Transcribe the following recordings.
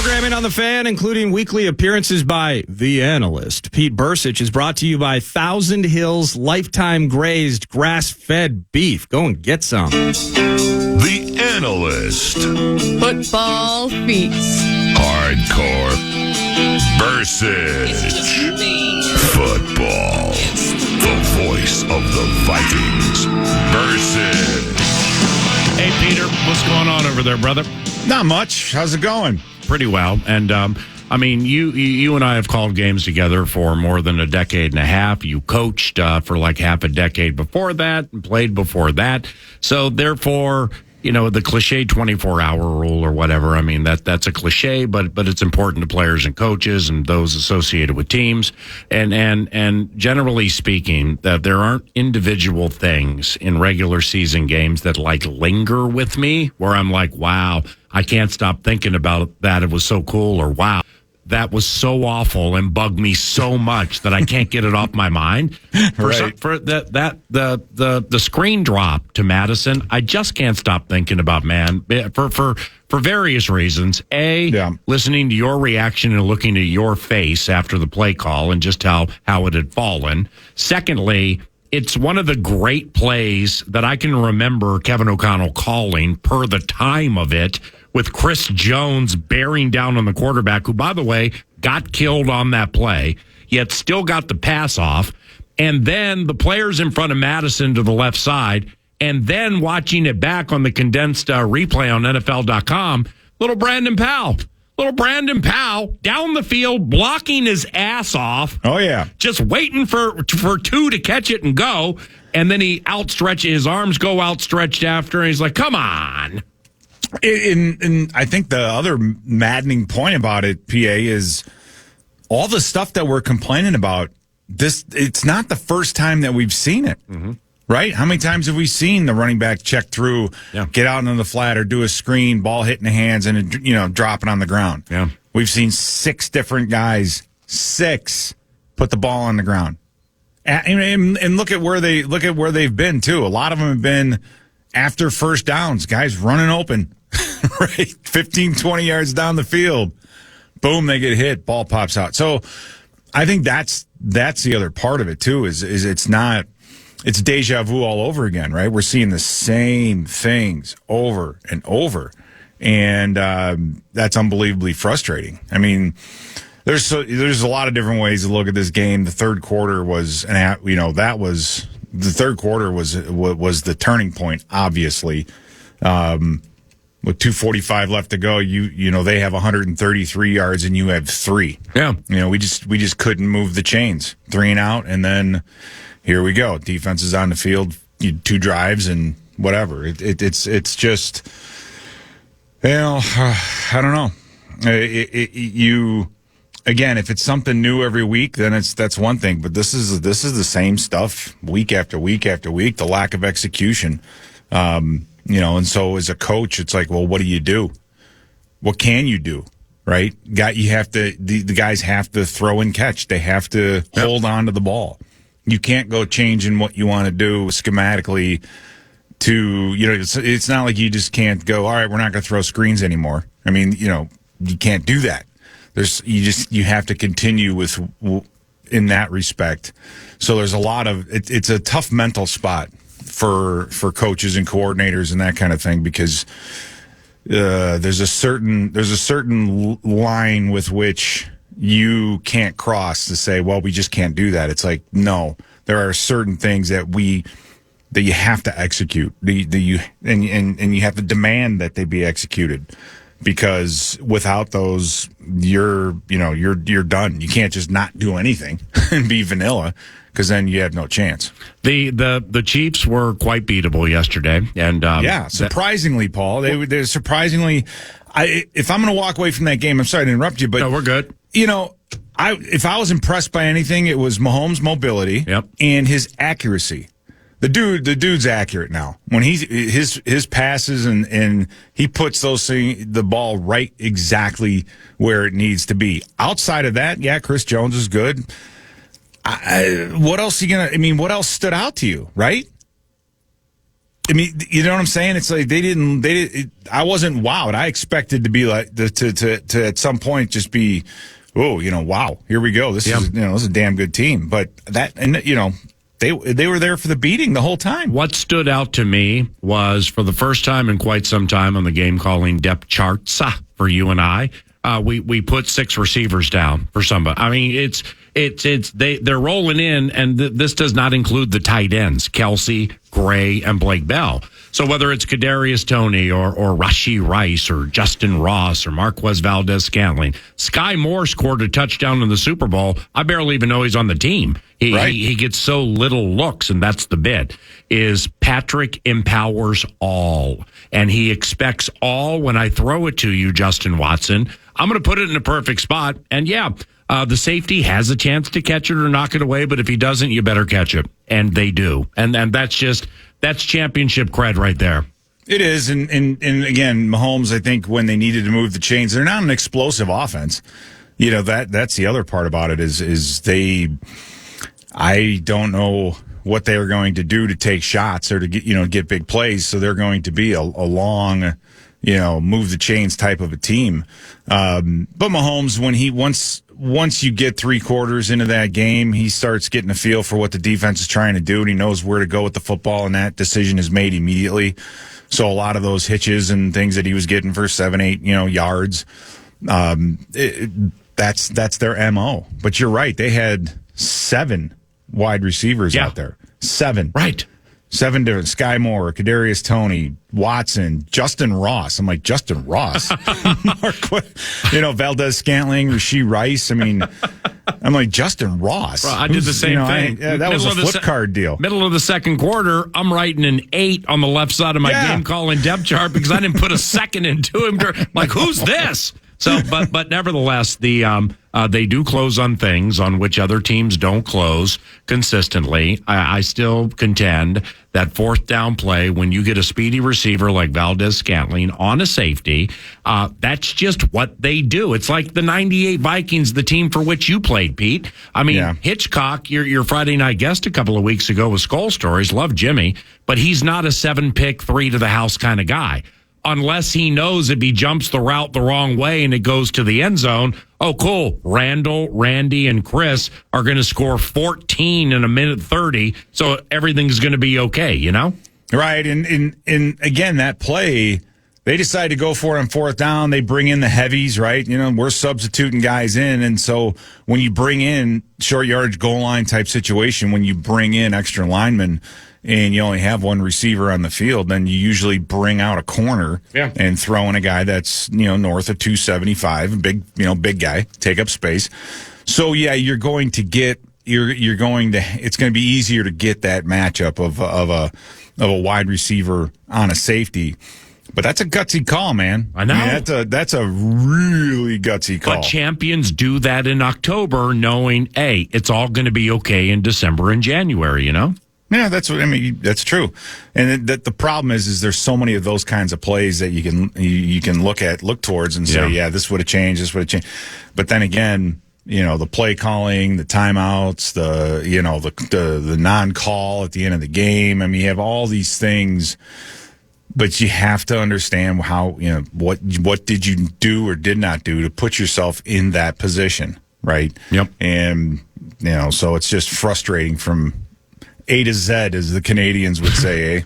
Programming on the Fan, including weekly appearances by the analyst Pete Bercich, is brought to you by Thousand Hills Lifetime Grazed Grass-Fed Beef. Go and get some. The analyst. Football feast. Hardcore. Bercich. Football. The voice of the Vikings. Bercich. Hey, Peter, what's going on over there, brother? Not much. How's it going? Pretty well. And, I mean, you and I have called games together for more than a decade and a half. You coached for like half a decade before that and played before that. So, therefore, you know, the cliche 24-hour rule or whatever, I mean, that's a cliche, but it's important to players and coaches and those associated with teams. And generally speaking, that there aren't individual things in regular season games that like linger with me where I'm like, wow, I can't stop thinking about that. It was so cool, or wow, that was so awful and bugged me so much that I can't get it off my mind. For the screen drop to Madison, I just can't stop thinking about, man, for various reasons. Listening to your reaction and looking at your face after the play call and just how it had fallen. Secondly, it's one of the great plays that I can remember Kevin O'Connell calling per the time of it, with Chris Jones bearing down on the quarterback, who, by the way, got killed on that play, yet still got the pass off. And then the players in front of Madison to the left side, and then watching it back on the condensed replay on NFL.com, little Brandon Powell down the field, blocking his ass off. Oh, yeah. Just waiting for two to catch it and go. And then his arms go outstretched after, and he's like, come on. And I think the other maddening point about it, PA, is all the stuff that we're complaining about. It's not the first time that we've seen it, right? How many times have we seen the running back check through, get out into the flat, or do a screen, ball hitting the hands, and dropping on the ground? Yeah, we've seen 6 different guys, put the ball on the ground, and look at where they've been too. A lot of them have been after first downs, guys running open. Right, 15, 20 yards down the field, boom, they get hit, ball pops out. So I think that's the other part of it too, is it's deja vu all over again, right? We're seeing the same things over and over, and that's unbelievably frustrating. I mean, there's a lot of different ways to look at this game. The third quarter was the the turning point, obviously. With 2:45 left to go, they have 133 yards and you have 3. Yeah. We just couldn't move the chains. 3 and out, and then here we go. Defense is on the field, 2 drives and whatever. It's just, I don't know. Again, if it's something new every week, then that's one thing. But this is the same stuff week after week after week. The lack of execution. And so as a coach, it's like, well, what do you do? What can you do? Right? The guys have to throw and catch. They have to hold on to the ball. You can't go changing what you want to do schematically to, it's not like you just can't go, all right, we're not going to throw screens anymore. I mean, you can't do that. You have to continue in that respect. So there's a lot of, it's a tough mental spot for coaches and coordinators and that kind of thing, because there's a certain line with which you can't cross to say, well, we just can't do that. It's like, no, there are certain things that you have to execute, and you have to demand that they be executed, because without those, you're done. You can't just not do anything and be vanilla, because then you have no chance. The Chiefs were quite beatable yesterday, and surprisingly, Paul, they're surprisingly. If I'm going to walk away from that game, I'm sorry to interrupt you, but no, we're good. If I was impressed by anything, it was Mahomes' mobility and his accuracy. The dude's accurate now. When his passes and he puts the ball right exactly where it needs to be. Outside of that, Chris Jones is good. What else what else stood out to you, right? I mean, you know what I'm saying? It's like I wasn't wowed. I expected to be like to at some point just be, wow, here we go. This is a damn good team. But they were there for the beating the whole time. What stood out to me was, for the first time in quite some time on the game calling depth charts for you and I, we put 6 receivers down for somebody. I mean, they're rolling in, and this does not include the tight ends, Kelsey, Gray, and Blake Bell. So whether it's Kadarius Toney or Rashee Rice or Justin Ross or Marquez Valdez-Scantling, Sky Moore scored a touchdown in the Super Bowl. I barely even know he's on the team. He gets so little looks, and that's the bit, is Patrick empowers all. And he expects all when I throw it to you, Justin Watson. I'm going to put it in a perfect spot. And the safety has a chance to catch it or knock it away, but if he doesn't, you better catch it. And they do. And that's championship cred right there. It is. And again, Mahomes, I think when they needed to move the chains, they're not an explosive offense. That's the other part about it is I don't know what they were going to do to take shots or to get big plays. So they're going to be a long, move the chains type of a team. But Mahomes, when once you get 3 quarters into that game, he starts getting a feel for what the defense is trying to do, and he knows where to go with the football, and that decision is made immediately. So a lot of those hitches and things that he was getting for 7-8, yards, that's their MO. But you're right. They had 7 wide receivers out there. 7. Right. 7 different. Sky Moore, Kadarius Toney, Watson, Justin Ross. I'm like, Justin Ross? Valdez-Scantling, Rashee Rice. I mean, I'm like, Justin Ross. Bro, I did the same thing. That was a flip card deal. Middle of the second quarter, I'm writing an 8 on the left side of my game calling depth chart because I didn't put a second into him. Like, who's this? So, but nevertheless, they do close on things on which other teams don't close consistently. I still contend that 4th down play, when you get a speedy receiver like Valdez-Scantling on a safety, that's just what they do. It's like the 98 Vikings, the team for which you played, Pete. I mean, Hitchcock, your Friday night guest a couple of weeks ago with Skull Stories, love Jimmy, but he's not a 7-pick, 3 to the house kind of guy. Unless he knows if he jumps the route the wrong way and it goes to the end zone, oh, cool. Randall, Randy, and Chris are going to score 14 in a minute 30, so everything's going to be okay, Right, and again, that play, they decide to go for it on 4th down. They bring in the heavies, right? We're substituting guys in, and so when you bring in short yardage goal line type situation, when you bring in extra linemen, and you only have 1 receiver on the field, then you usually bring out a corner and throw in a guy that's, north of 275, big guy, take up space. So you're going to get, it's going to be easier to get that matchup of a wide receiver on a safety. But that's a gutsy call, man. I know. That's a really gutsy call. But champions do that in October, knowing, hey, it's all going to be okay in December and January, Yeah, that's that's true. And the problem is there's so many of those kinds of plays that you can look towards and say, this would have changed, But then again, the play calling, the timeouts, the non-call at the end of the game. I mean, you have all these things, but you have to understand how, what did you do or did not do to put yourself in that position, right? Yep. And so it's just frustrating from A to Z, as the Canadians would say,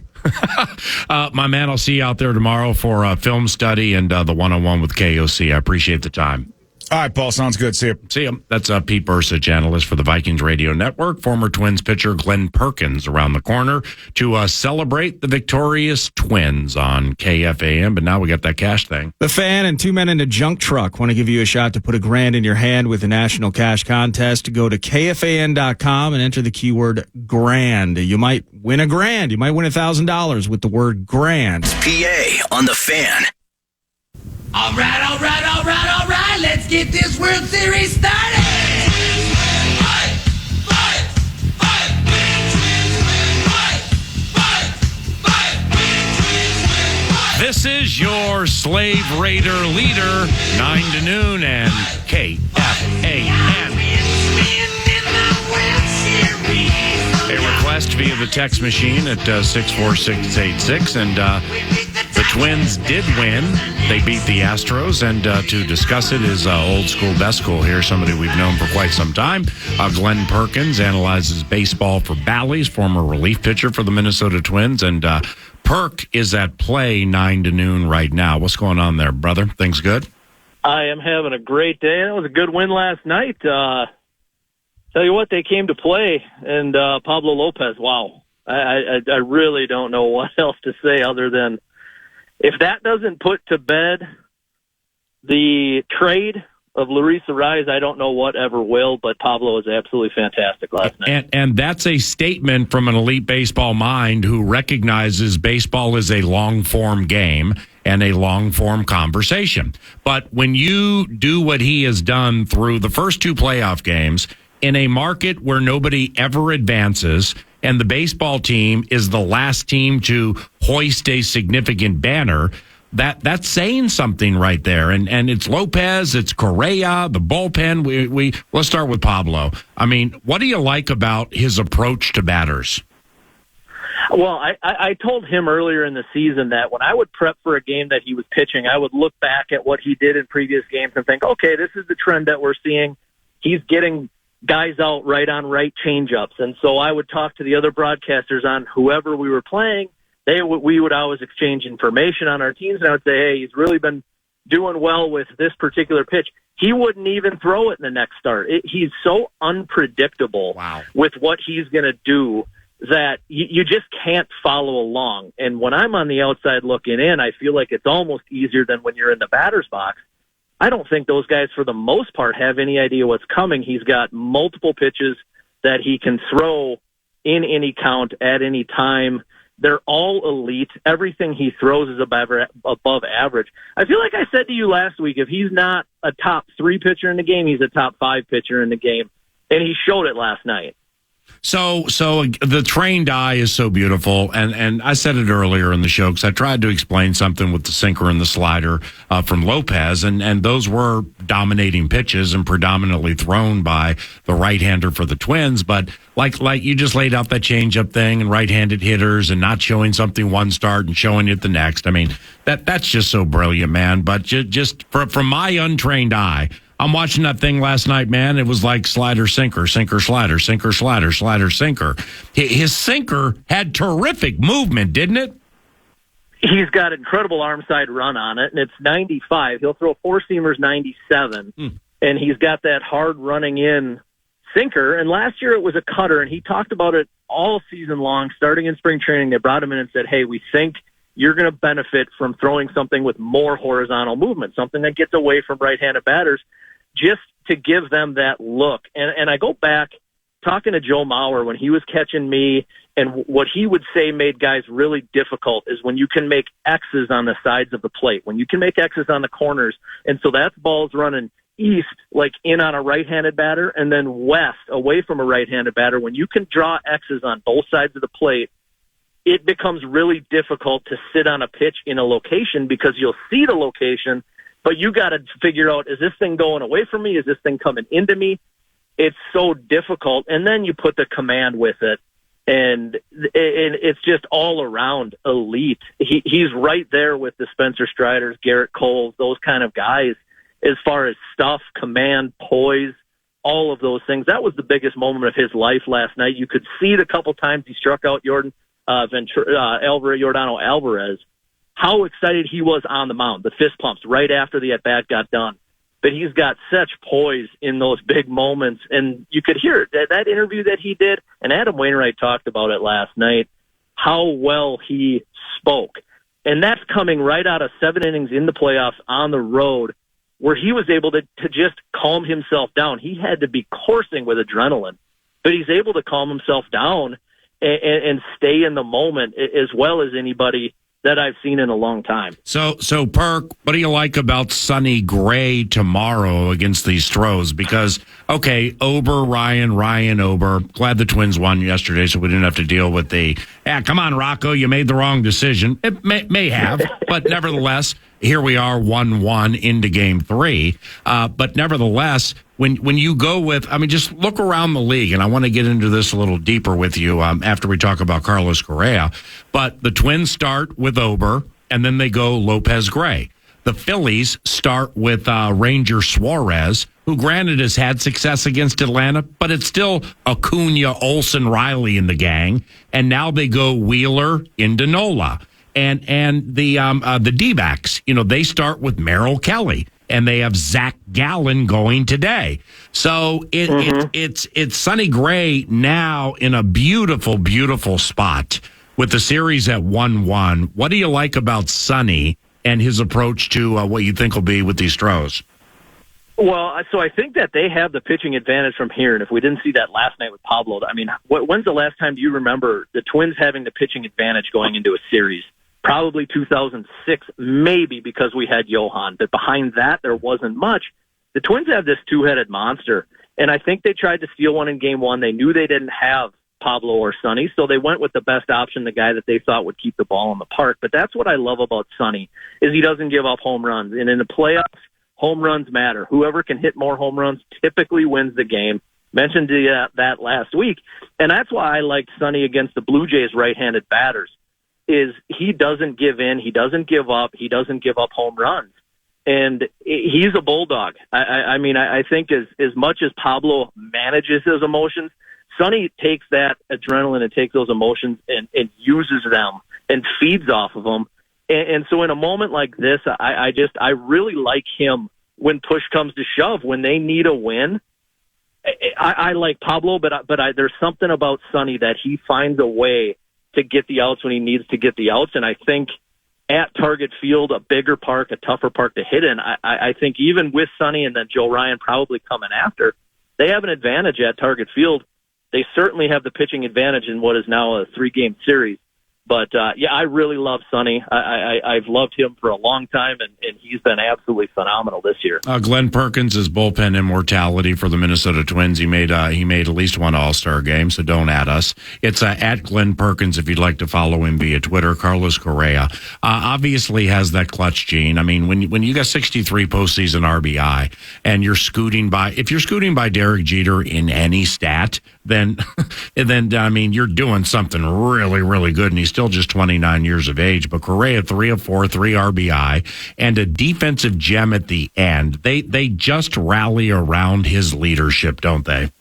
My man, I'll see you out there tomorrow for a film study and the one-on-one with KOC. I appreciate the time. All right, Paul. Sounds good. See you. See you. That's Pete Bercich, analyst for the Vikings Radio Network. Former Twins pitcher Glen Perkins around the corner to celebrate the victorious Twins on KFAN. But now we got that cash thing. The Fan and 2 Men in a Junk Truck want to give you a shot to put $1,000 in your hand with the National Cash Contest. Go to KFAN.com and enter the keyword grand. You might win $1,000. You might win $1,000 with the word grand. PA on the Fan. All right. Let's get this World Series started. This is your Slave Raider leader, 9 to noon, and KFAN. A request West via the text machine at 64686. And the Twins did win. They beat the Astros. And to discuss it is old school, best school here, somebody we've known for quite some time. Glen Perkins analyzes baseball for Bally's, former relief pitcher for the Minnesota Twins. And Perk is at play 9 to noon right now. What's going on there, brother? Things good? I am having a great day. It was a good win last night. Tell you what, they came to play, and Pablo Lopez, wow. I really don't know what else to say other than if that doesn't put to bed the trade of Luis Ariz, I don't know what ever will, but Pablo was absolutely fantastic last night. And that's a statement from an elite baseball mind who recognizes baseball is a long-form game and a long-form conversation. But when you do what he has done through the first 2 playoff games in a market where nobody ever advances and the baseball team is the last team to hoist a significant banner, that's saying something right there. And it's Lopez, it's Correa, the bullpen. Let's start with Pablo. I mean, what do you like about his approach to batters? Well, I told him earlier in the season that when I would prep for a game that he was pitching, I would look back at what he did in previous games and think, okay, this is the trend that we're seeing. He's getting guys out right on right changeups. And so I would talk to the other broadcasters on whoever we were playing. We would always exchange information on our teams, and I would say, hey, he's really been doing well with this particular pitch. He wouldn't even throw it in the next start. He's so unpredictable with what he's going to do that you just can't follow along. And when I'm on the outside looking in, I feel like it's almost easier than when you're in the batter's box. I don't think those guys, for the most part, have any idea what's coming. He's got multiple pitches that he can throw in any count at any time. They're all elite. Everything he throws is above average. I feel like I said to you last week, if he's not a top 3 pitcher in the game, he's a top 5 pitcher in the game. And he showed it last night. So the trained eye is so beautiful, and I said it earlier in the show because I tried to explain something with the sinker and the slider from Lopez, and those were dominating pitches and predominantly thrown by the right-hander for the Twins. But like you just laid out that changeup thing and right-handed hitters and not showing something one start and showing it the next. I mean, that's just so brilliant, man. But just from my untrained eye, I'm watching that thing last night, man. It was like slider, sinker, sinker, slider, sinker, slider, slider, sinker. His sinker had terrific movement, didn't it? He's got incredible arm side run on it, and it's 95. He'll throw 4-seamers 97, and he's got that hard running in sinker. And last year it was a cutter, and he talked about it all season long. Starting in spring training, they brought him in and said, hey, we think you're going to benefit from throwing something with more horizontal movement, something that gets away from right-handed batters, just to give them that look. And I go back talking to Joe Mauer when he was catching me, and what he would say made guys really difficult is when you can make X's on the sides of the plate, when you can make X's on the corners. And so that's balls running east, like in on a right-handed batter, and then west, away from a right-handed batter. When you can draw X's on both sides of the plate, it becomes really difficult to sit on a pitch in a location because you'll see the location, but you got to figure out, is this thing going away from me? Is this thing coming into me? It's so difficult. And then you put the command with it, and it's just all around elite. He's right there with the Spencer Striders, Garrett Coles, those kind of guys as far as stuff, command, poise, all of those things. That was the biggest moment of his life last night. You could see it a couple times he struck out Yordano Alvarez, how excited he was on the mound, the fist pumps right after the at-bat got done. But he's got such poise in those big moments, and you could hear it. That interview that he did, and Adam Wainwright talked about it last night, how well he spoke. And that's coming right out of 7 innings in the playoffs on the road, where he was able to just calm himself down. He had to be coursing with adrenaline, but he's able to calm himself down and stay in the moment as well as anybody that I've seen in a long time. So Perk, what do you like about Sonny Gray tomorrow against these Stros? Because, okay, Ryan Ober, glad the Twins won yesterday so we didn't have to deal with come on, Rocco, you made the wrong decision. It may have, but nevertheless, here we are 1-1 into game 3. But nevertheless, when you go with, I mean, just look around the league, and I want to get into this a little deeper with you after we talk about Carlos Correa. But the Twins start with Ober, and then they go Lopez Gray. The Phillies start with Ranger Suarez, who granted has had success against Atlanta, but it's still Acuna, Olsen, Riley in the gang. And now they go Wheeler into Nola. And the D-backs, they start with Merrill Kelly, and they have Zach Gallen going today. So it's Sonny Gray now in a beautiful, beautiful spot with the series at 1-1. What do you like about Sonny and his approach to what you think will be with these Stros? Well, so I think that they have the pitching advantage from here, and if we didn't see that last night with Pablo, I mean, when's the last time do you remember the Twins having the pitching advantage going into a series? Probably 2006, maybe, because we had Johan. But behind that, there wasn't much. The Twins have this two-headed monster, and I think they tried to steal one in Game 1. They knew they didn't have Pablo or Sonny, so they went with the best option, the guy that they thought would keep the ball in the park. But that's what I love about Sonny, is he doesn't give up home runs. And in the playoffs, home runs matter. Whoever can hit more home runs typically wins the game. Mentioned that last week. And that's why I liked Sonny against the Blue Jays right-handed batters, is he doesn't give in, he doesn't give up, he doesn't give up home runs. And he's a bulldog. I mean, I think as much as Pablo manages his emotions, Sonny takes that adrenaline and takes those emotions and uses them and feeds off of them. And so in a moment like this, I really like him when push comes to shove, when they need a win. I like Pablo, but there's something about Sonny that he finds a way to get the outs when he needs to get the outs. And I think at Target Field, a bigger park, a tougher park to hit in, I think even with Sonny and then Joe Ryan probably coming after, they have an advantage at Target Field. They certainly have the pitching advantage in what is now a 3-game series. But, yeah, I really love Sonny. I've loved him for a long time, and he's been absolutely phenomenal this year. Glen Perkins is bullpen immortality for the Minnesota Twins. He made at least one All-Star game, so don't add us. It's at Glen Perkins if you'd like to follow him via Twitter. Carlos Correa obviously has that clutch gene. I mean, when you got 63 postseason RBI and you're scooting by, if you're scooting by Derek Jeter in any stat, then I mean, you're doing something really, really good, and he's still just 29 years of age. But Correa, 3 of 4, 3 RBI, and a defensive gem at the end. They just rally around his leadership, don't they?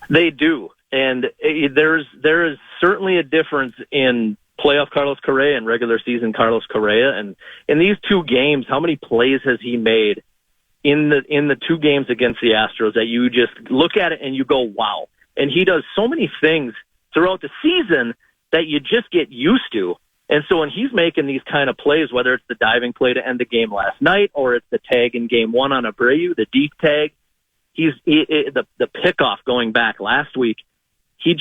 They do, and there is certainly a difference in playoff Carlos Correa and regular season Carlos Correa. And in these 2 games, how many plays has he made in the 2 games against the Astros that you just look at it and you go, wow. And he does so many things throughout the season that you just get used to. And so when he's making these kind of plays, whether it's the diving play to end the game last night or it's the tag in Game 1 on Abreu, the deep tag, the pickoff going back last week, he's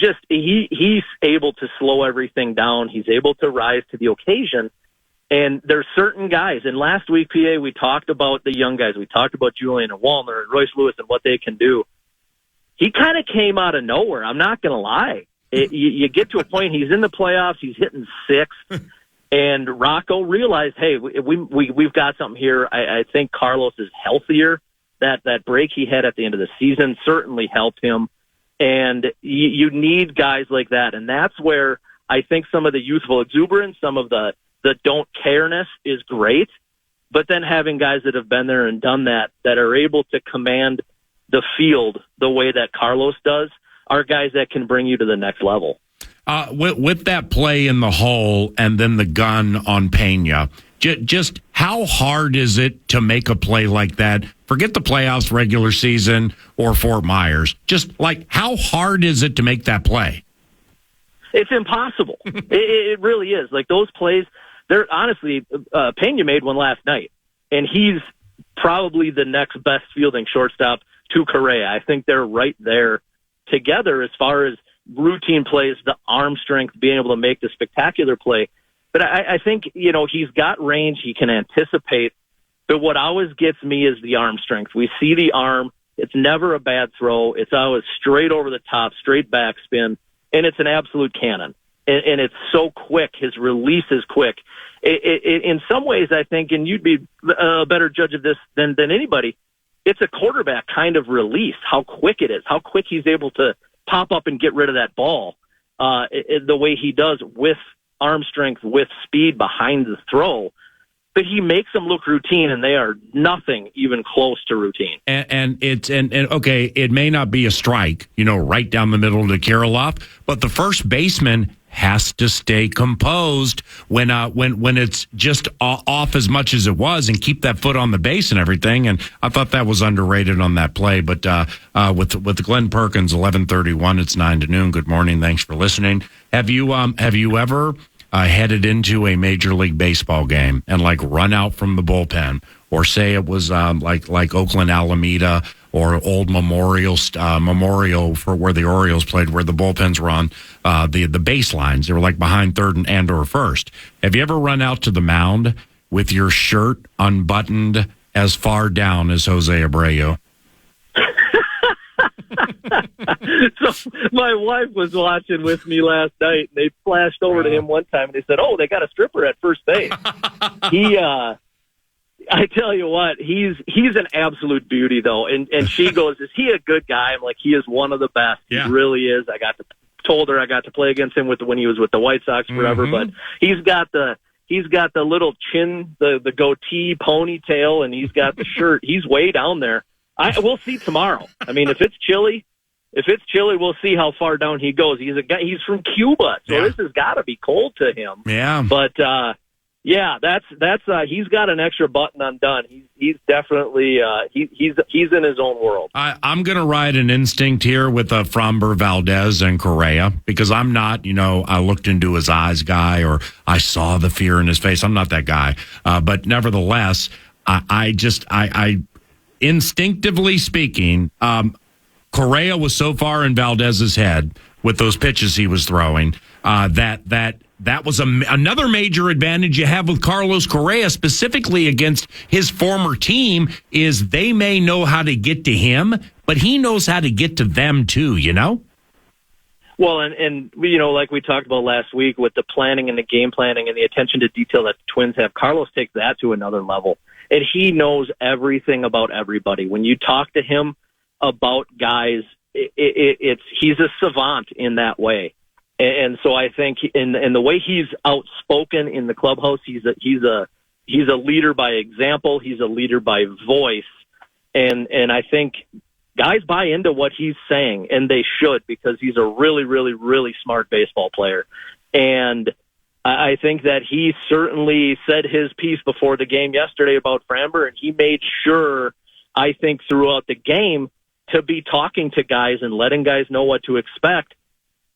able to slow everything down. He's able to rise to the occasion. And there's certain guys. And last week, PA, we talked about the young guys. We talked about Julian and Wallner and Royce Lewis and what they can do. He kind of came out of nowhere. I'm not going to lie. You get to a point, he's in the playoffs, he's hitting 6th, and Rocco realized, hey, we've got something here. I think Carlos is healthier. That break he had at the end of the season certainly helped him. And you need guys like that. And that's where I think some of the youthful exuberance, some of the don't careness is great. But then having guys that have been there and done that are able to command the field the way that Carlos does, are guys that can bring you to the next level. With that play in the hole and then the gun on Pena, just how hard is it to make a play like that? Forget the playoffs, regular season, or Fort Myers. Just like, how hard is it to make that play? It's impossible. It really is. Like those plays, they're honestly, Pena made one last night, and he's probably the next best fielding shortstop to Correa. I think they're right there together as far as routine plays, the arm strength, being able to make the spectacular play. But I think, he's got range. He can anticipate. But what always gets me is the arm strength. We see the arm. It's never a bad throw. It's always straight over the top, straight backspin, and it's an absolute cannon. and it's so quick. His release is quick. In some ways, I think, and you'd be a better judge of this than anybody, it's a quarterback kind of release, how quick it is, how quick he's able to pop up and get rid of that ball the way he does with arm strength, with speed behind the throw. But he makes them look routine, and they are nothing even close to routine. And okay, it may not be a strike, right down the middle to Kirilloff, but the first baseman has to stay composed when it's just off as much as it was, and keep that foot on the base and everything. And I thought that was underrated on that play. But with Glen Perkins, 11:31, it's 9 to noon. Good morning. Thanks for listening. Have you ever headed into a Major League Baseball game and run out from the bullpen, or say it was like Oakland Alameda or Old Memorial for where the Orioles played, where the bullpens were on the baselines? They were behind third and or first. Have you ever run out to the mound with your shirt unbuttoned as far down as Jose Abreu? So my wife was watching with me last night, and they flashed over to him one time, and they said, "Oh, they got a stripper at first base." I tell you what, he's an absolute beauty, though. And she goes, "Is he a good guy?" I'm like, "He is one of the best. Yeah. He really is." Told her I got to play against him when he was with the White Sox forever, but he's got the little chin, the goatee, ponytail, and he's got the shirt. He's way down there. We'll see tomorrow. I mean, if it's chilly, we'll see how far down he goes. He's a guy. He's from Cuba, so This has got to be cold to him. Yeah, but that's he's got an extra button undone. He's definitely he's in his own world. I'm going to ride an instinct here with Framber, Valdez, and Correa, because I'm not, I looked into his eyes guy, or I saw the fear in his face. I'm not that guy, but nevertheless, I instinctively speaking, Correa was so far in Valdez's head with those pitches he was throwing that was another major advantage you have with Carlos Correa, specifically against his former team, is they may know how to get to him, but he knows how to get to them too, Well, and like we talked about last week with the planning and the game planning and the attention to detail that the Twins have, Carlos takes that to another level. And he knows everything about everybody. When you talk to him about guys, he's a savant in that way. And so I think in the way he's outspoken in the clubhouse, he's a leader by example. He's a leader by voice. And I think guys buy into what he's saying, and they should, because he's a really, really, really smart baseball player. And I think that he certainly said his piece before the game yesterday about Framber, and he made sure, I think, throughout the game to be talking to guys and letting guys know what to expect.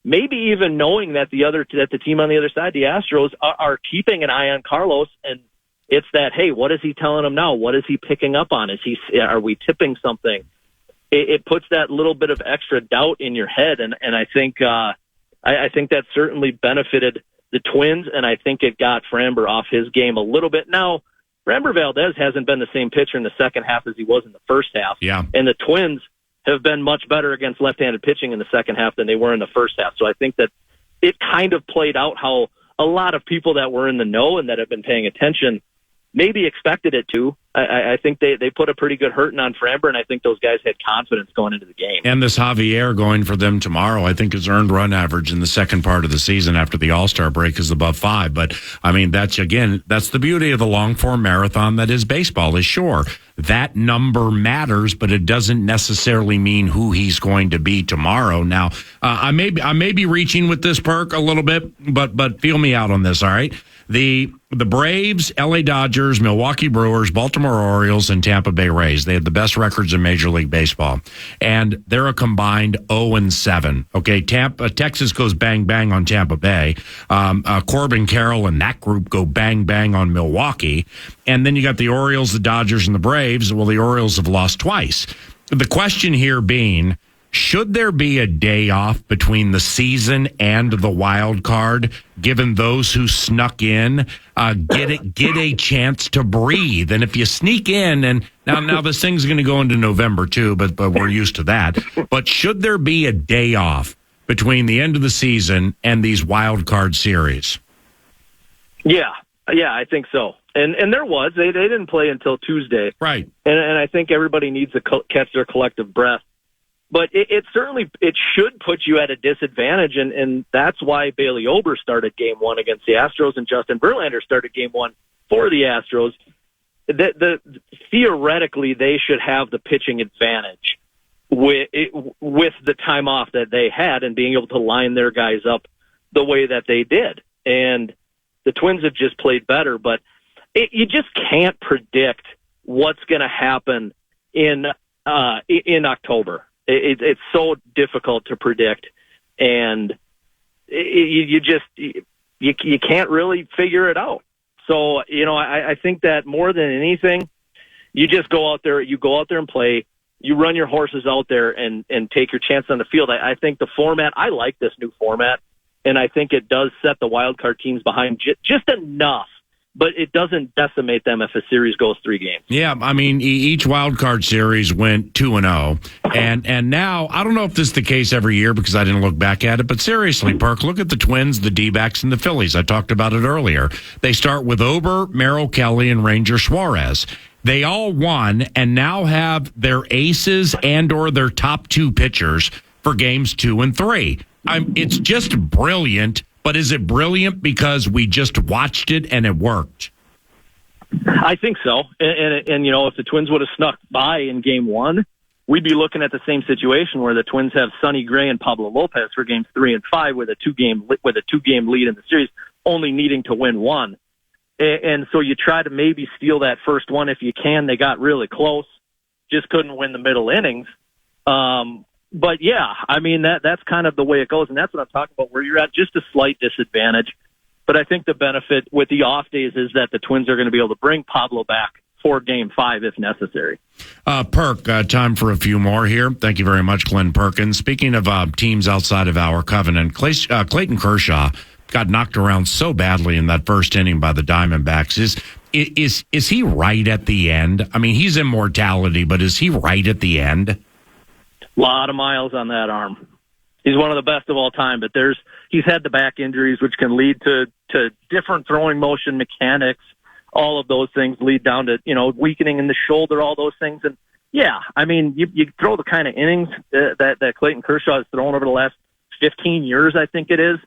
Maybe even knowing that the team on the other side, the Astros, are keeping an eye on Carlos, and it's that, hey, what is he telling them now? What is he picking up on? Are we tipping something? It puts that little bit of extra doubt in your head, and I think that certainly benefited the Twins, and I think it got Framber off his game a little bit. Now, Framber Valdez hasn't been the same pitcher in the second half as he was in the first half. Yeah. And the Twins have been much better against left-handed pitching in the second half than they were in the first half. So I think that it kind of played out how a lot of people that were in the know and that have been paying attention maybe expected it to. I think they put a pretty good hurting on Framber, and I think those guys had confidence going into the game. And this Javier going for them tomorrow, I think his earned run average in the second part of the season after the All-Star break is above 5. But, I mean, that's the beauty of the long-form marathon that is baseball, is sure, that number matters, but it doesn't necessarily mean who he's going to be tomorrow. Now, I may be reaching with this, Perk, a little bit, but feel me out on this, all right? The Braves, LA Dodgers, Milwaukee Brewers, Baltimore Orioles, and Tampa Bay Rays, they have the best records in Major League Baseball. And they're a combined 0-7. Okay, Texas goes bang-bang on Tampa Bay. Corbin Carroll and that group go bang-bang on Milwaukee. And then you got the Orioles, the Dodgers, and the Braves. Well, the Orioles have lost twice. The question here being, should there be a day off between the season and the wild card, given those who snuck in get a chance to breathe? And if you sneak in, and now this thing's going to go into November too, but we're used to that. But should there be a day off between the end of the season and these wild card series. Yeah, I think so. And there was. They didn't play until Tuesday. Right. And I think everybody needs to catch their collective breath. But it certainly should put you at a disadvantage, and that's why Bailey Ober started Game 1 against the Astros and Justin Verlander started Game 1 for the Astros. Theoretically, they should have the pitching advantage with the time off that they had and being able to line their guys up the way that they did. And the Twins have just played better, but you just can't predict what's going to happen in October. It's so difficult to predict, and you can't really figure it out. So, I think that more than anything, you just go out there and play. You run your horses out there and take your chance on the field. I think the format, I like this new format, and I think it does set the wild card teams behind just enough, but it doesn't decimate them if a series goes 3 games. Yeah, I mean, each wild card series went 2-0, and now I don't know if this is the case every year because I didn't look back at it, but seriously, Perk, look at the Twins, the D-backs, and the Phillies. I talked about it earlier. They start with Ober, Merrill Kelly, and Ranger Suarez. They all won and now have their aces and/or their top 2 pitchers for games 2 and 3. It's just brilliant. But is it brilliant because we just watched it and it worked? I think so. And if the Twins would have snuck by in Game 1, we'd be looking at the same situation where the Twins have Sonny Gray and Pablo Lopez for Games 3 and 5 with a 2-game lead in the series, only needing to win 1. And so you try to maybe steal that first one if you can. They got really close, just couldn't win the middle innings. But yeah, I mean, that's kind of the way it goes. And that's what I'm talking about, where you're at just a slight disadvantage. But I think the benefit with the off days is that the Twins are going to be able to bring Pablo back for Game 5 if necessary. Perk, time for a few more here. Thank you very much, Glen Perkins. Speaking of teams outside of our covenant, Clayton Kershaw got knocked around so badly in that first inning by the Diamondbacks. Is he right at the end? I mean, he's immortality, but is he right at the end? A lot of miles on that arm. He's one of the best of all time, but he's had the back injuries, which can lead to different throwing motion mechanics. All of those things lead down to, weakening in the shoulder, all those things. And yeah, I mean, you throw the kind of innings that Clayton Kershaw has thrown over the last 15 years, I think it is.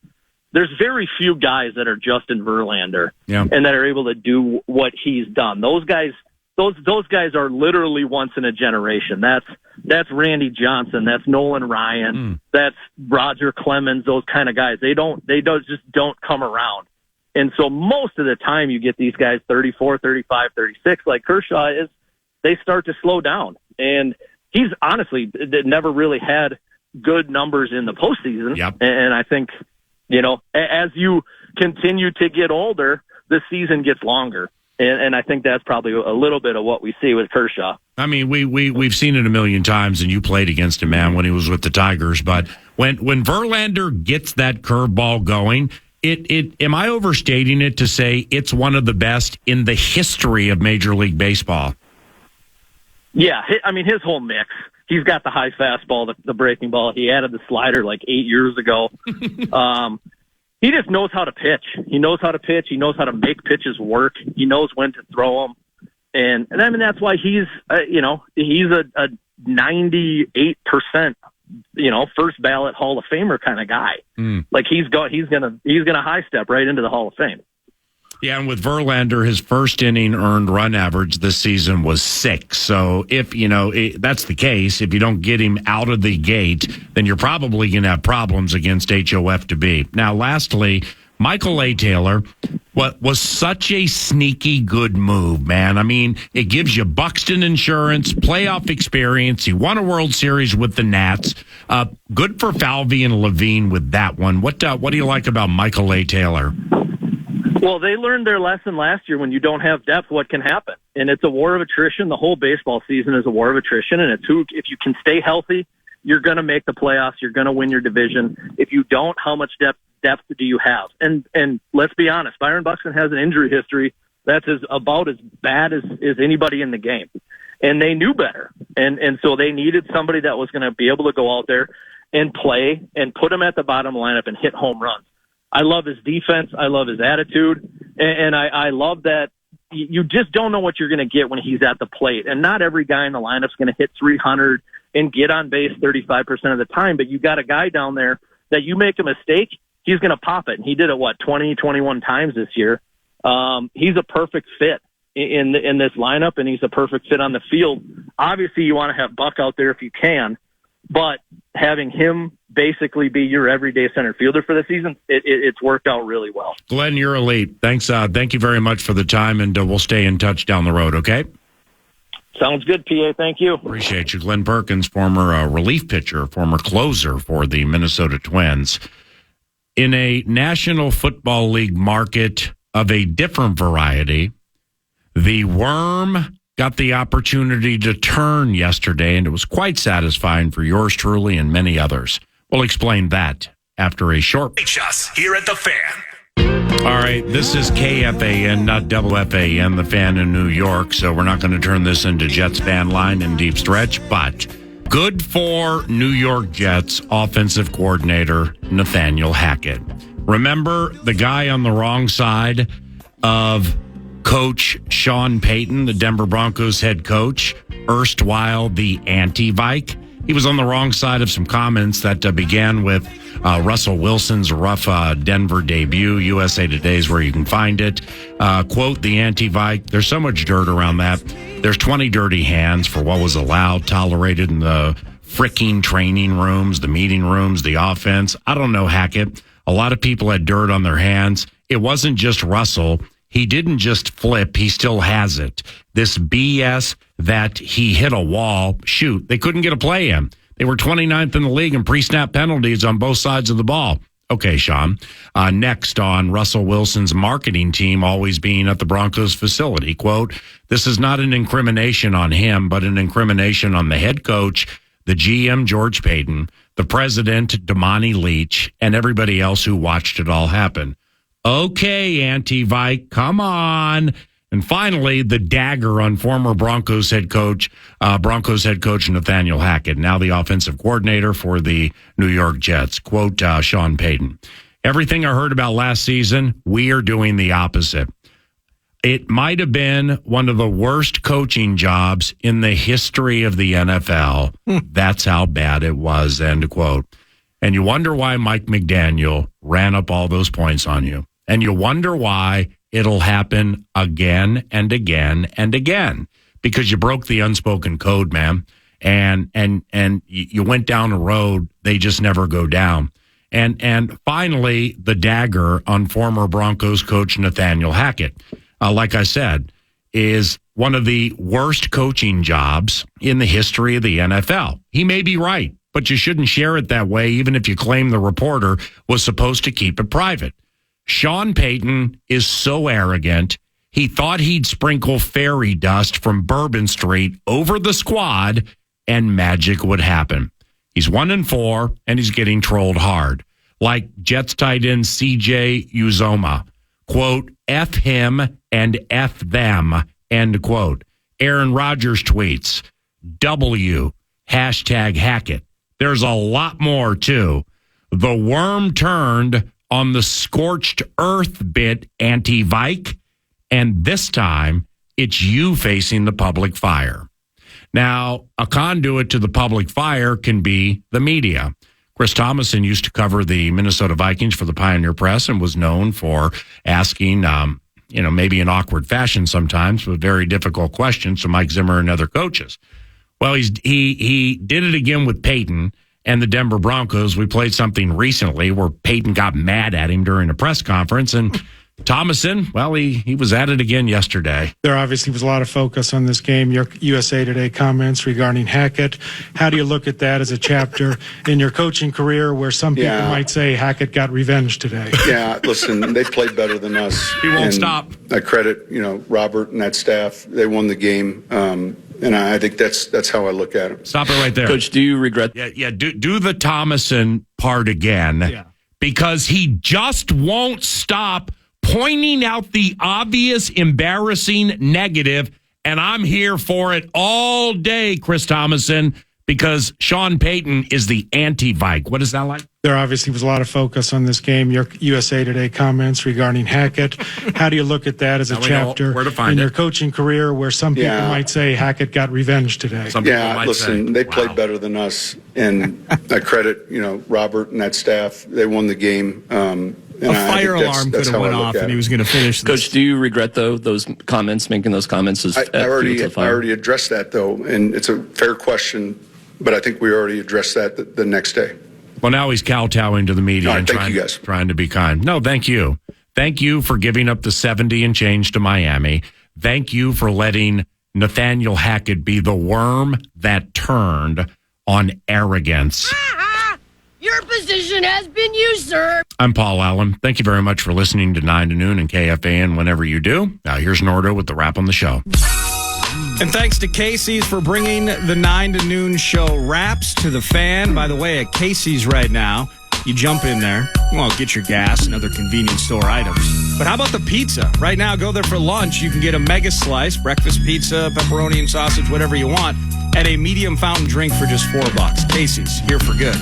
There's very few guys that are Justin Verlander and that are able to do what he's done. Those guys are literally once in a generation. That's Randy Johnson. That's Nolan Ryan. That's Roger Clemens. Those kind of guys. They just don't come around. And so most of the time you get these guys 34, 35, 36, like Kershaw is, they start to slow down. And he's honestly never really had good numbers in the postseason. Yep. And I think, as you continue to get older, the season gets longer. And I think that's probably a little bit of what we see with Kershaw. I mean, we've seen it a million times, and you played against him, man, when he was with the Tigers. But when Verlander gets that curveball going, am I overstating it to say it's one of the best in the history of Major League Baseball? Yeah, I mean, his whole mix. He's got the high fastball, the breaking ball. He added the slider like 8 years ago. He just knows how to pitch. He knows how to pitch. He knows how to make pitches work. He knows when to throw them. And I mean, that's why he's a 98%, first ballot Hall of Famer kind of guy. Like he's gonna high step right into the Hall of Fame. Yeah, and with Verlander, his first inning earned run average this season was 6. So if, that's the case, if you don't get him out of the gate, then you're probably going to have problems against HOF to be. Now, lastly, Michael A. Taylor, what was such a sneaky good move, man. I mean, it gives you Buxton insurance, playoff experience. He won a World Series with the Nats. Good for Falvey and Levine with that one. What do you like about Michael A. Taylor? Well, they learned their lesson last year. When you don't have depth, what can happen? And it's a war of attrition. The whole baseball season is a war of attrition. And if you can stay healthy, you're going to make the playoffs. You're going to win your division. If you don't, how much depth do you have? And let's be honest, Byron Buxton has an injury history that's about as bad as anybody in the game. And they knew better. And so they needed somebody that was going to be able to go out there and play and put him at the bottom lineup and hit home runs. I love his defense. I love his attitude. And I love that you just don't know what you're going to get when he's at the plate. And not every guy in the lineup's going to hit 300 and get on base 35% of the time. But you got a guy down there that you make a mistake, he's going to pop it. And he did it, 20, 21 times this year. He's a perfect fit in this lineup, and he's a perfect fit on the field. Obviously, you want to have Buck out there if you can, but having him basically be your everyday center fielder for the season, it's worked out really well. Glenn, you're elite. Thanks. Thank you very much for the time, and we'll stay in touch down the road, okay? Sounds good, PA. Thank you. Appreciate you. Glen Perkins, former relief pitcher, former closer for the Minnesota Twins. In a National Football League market of a different variety, the worm got the opportunity to turn yesterday, and it was quite satisfying for yours truly and many others. We'll explain that after a short... Reach us here at the Fan. All right, this is KFAN, not WFAN, the Fan in New York, so we're not going to turn this into Jets Fan Line in deep stretch, but good for New York Jets offensive coordinator Nathaniel Hackett. Remember the guy on the wrong side of Coach Sean Payton, the Denver Broncos head coach, erstwhile the anti-Vike? He was on the wrong side of some comments that began with Russell Wilson's rough Denver debut. USA Today's where you can find it. Quote, the anti-Vike. There's so much dirt around that. There's 20 dirty hands for what was allowed, tolerated in the freaking training rooms, the meeting rooms, the offense. I don't know, Hackett. A lot of people had dirt on their hands. It wasn't just Russell. He didn't just flip. He still has it. This BS that he hit a wall. Shoot, they couldn't get a play in. They were 29th in the league in pre-snap penalties on both sides of the ball. Okay, Sean. Next on Russell Wilson's marketing team always being at the Broncos facility. Quote, this is not an incrimination on him, but an incrimination on the head coach, the GM, George Payton, the president, Damani Leach, and everybody else who watched it all happen. Okay, anti-Vike, come on. And finally, the dagger on former Broncos head coach Nathaniel Hackett, now the offensive coordinator for the New York Jets. Quote, Sean Payton, everything I heard about last season, we are doing the opposite. It might have been one of the worst coaching jobs in the history of the NFL. That's how bad it was, end quote. And you wonder why Mike McDaniel ran up all those points on you. And you wonder why it'll happen again and again and again, because you broke the unspoken code, man. And you went down a road they just never go down. And finally, the dagger on former Broncos coach Nathaniel Hackett, like I said, is one of the worst coaching jobs in the history of the NFL. He may be right, but you shouldn't share it that way, even if you claim the reporter was supposed to keep it private. Sean Payton is so arrogant, he thought he'd sprinkle fairy dust from Bourbon Street over the squad and magic would happen. He's 1-4 and he's getting trolled hard. Like Jets tight end CJ Uzoma. Quote, F him and F them, end quote. Aaron Rodgers tweets, W, hashtag Hackett. There's a lot more, too. The worm turned on the scorched earth bit, anti-Vike, and this time it's you facing the public fire. Now, a conduit to the public fire can be the media. Chris Thomason used to cover the Minnesota Vikings for the Pioneer Press and was known for asking, maybe in awkward fashion sometimes, but very difficult questions to Mike Zimmer and other coaches. Well, he did it again with Peyton and the Denver Broncos. We played something recently where Peyton got mad at him during a press conference, and Thomason, well, he was at it again yesterday. There obviously was a lot of focus on this game. Your USA Today comments regarding Hackett. How do you look at that as a chapter in your coaching career where some people might say Hackett got revenge today? Yeah, listen, they played better than us. He won't stop. I credit, Robert and that staff. They won the game. And I think that's how I look at it. Stop it right there. Coach, do you regret? Yeah. Do the Thomason part again, because he just won't stop pointing out the obvious, embarrassing negative, and I'm here for it all day, Chris Thomason, because Sean Payton is the anti-Vike. What is that like? There obviously was a lot of focus on this game. Your USA Today comments regarding Hackett. How do you look at that as a chapter in your coaching career where some people might say Hackett got revenge today? Listen, they played better than us, and I credit Robert and that staff. They won the game. A fire alarm could have went off, and he was going to finish this. Coach, do you regret those comments, making those comments? I already addressed that though, and it's a fair question, but I think we already addressed that the next day. Well, now he's kowtowing to the media and trying to be kind. No, thank you. Thank you for giving up the 70 and change to Miami. Thank you for letting Nathaniel Hackett be the worm that turned on arrogance. Your position has been usurped. I'm Paul Allen. Thank you very much for listening to 9 to Noon and KFAN whenever you do. Now, here's Nordo with the wrap on the show. And thanks to Casey's for bringing the 9 to Noon show wraps to the fan. By the way, at Casey's right now, you jump in there, well, get your gas and other convenience store items. But how about the pizza? Right now, go there for lunch. You can get a mega slice, breakfast pizza, pepperoni and sausage, whatever you want, at a medium fountain drink for just $4. Casey's, here for good.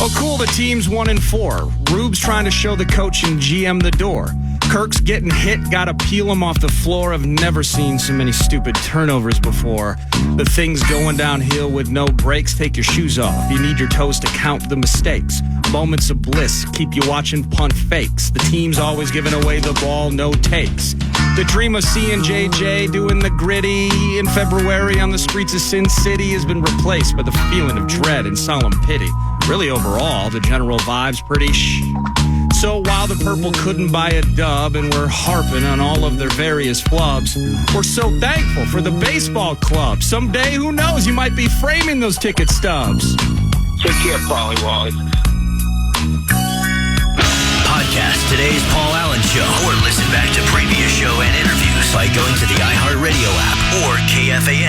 Oh, cool, the team's 1-4. Rube's trying to show the coach and GM the door. Kirk's getting hit, gotta peel him off the floor. I've never seen so many stupid turnovers before. The thing's going downhill with no brakes. Take your shoes off. You need your toes to count the mistakes. Moments of bliss keep you watching punt fakes. The team's always giving away the ball, no takes. The dream of seeing JJ doing the gritty in February on the streets of Sin City has been replaced by the feeling of dread and solemn pity. Really, overall, the general vibe's pretty So while the Purple couldn't buy a dub and we're harping on all of their various flubs, we're so thankful for the baseball club. Someday, who knows, you might be framing those ticket stubs. Take care, Polly Wally. Podcast today's Paul Allen Show, or listen back to previous show and interviews by going to the iHeartRadio app or KFAN.